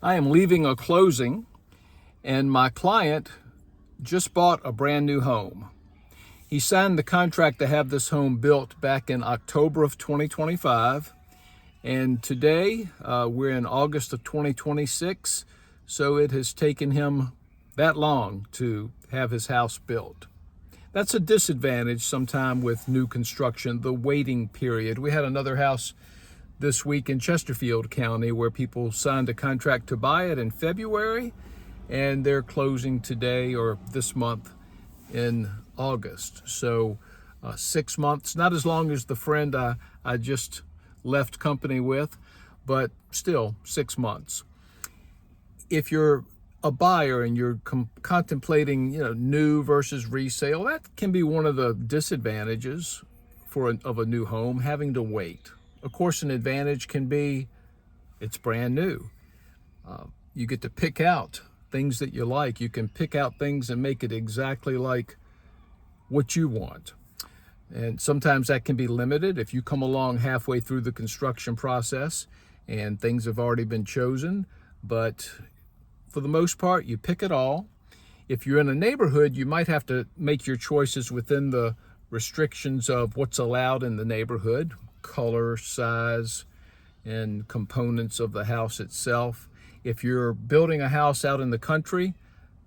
I am leaving a closing, and my client just bought a brand new home. He signed the contract to have this home built back in October of 2025, and today we're in August of 2026, so it has taken him that long to have his house built. That's a disadvantage sometime with new construction, the waiting period. We had another house this week in Chesterfield County where people signed a contract to buy it in February, and they're closing today or this month in August. So 6 months, not as long as the friend I just left company with, but still 6 months. If you're a buyer and you're contemplating, new versus resale, that can be one of the disadvantages of a new home, having to wait. Of course, an advantage can be it's brand new. You get to pick out things that you like. You can pick out things and make it exactly like what you want. And sometimes that can be limited if you come along halfway through the construction process and things have already been chosen. But for the most part, you pick it all. If you're in a neighborhood, you might have to make your choices within the restrictions of what's allowed in the neighborhood, color, size, and components of the house itself. If you're building a house out in the country,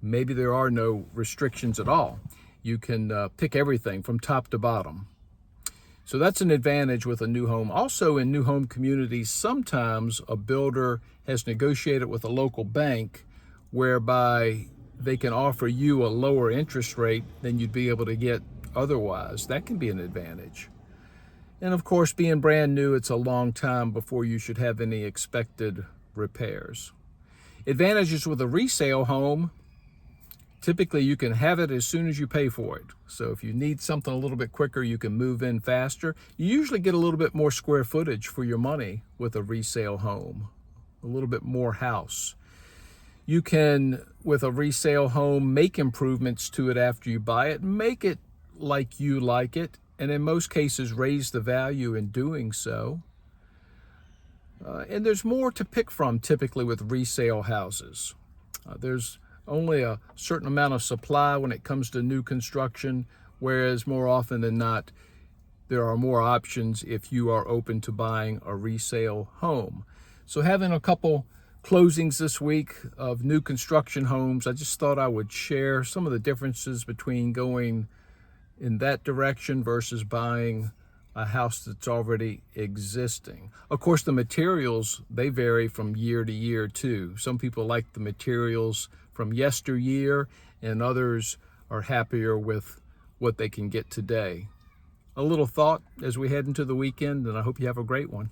maybe there are no restrictions at all. You can pick everything from top to bottom. So that's an advantage with a new home. Also, in new home communities, sometimes a builder has negotiated with a local bank whereby they can offer you a lower interest rate than you'd be able to get otherwise. That can be an advantage. And of course, being brand new, it's a long time before you should have any expected repairs. Advantages with a resale home: typically you can have it as soon as you pay for it. So if you need something a little bit quicker, you can move in faster. You usually get a little bit more square footage for your money with a resale home, a little bit more house. You can, with a resale home, make improvements to it after you buy it, make it like you like it, and in most cases raise the value in doing so. And there's more to pick from typically with resale houses. There's only a certain amount of supply when it comes to new construction, whereas more often than not, there are more options if you are open to buying a resale home. So having a couple closings this week of new construction homes, I just thought I would share some of the differences between going in that direction versus buying a house that's already existing. Of course, the materials, they vary from year to year too. Some people like the materials from yesteryear, and others are happier with what they can get today. A little thought as we head into the weekend, and I hope you have a great one.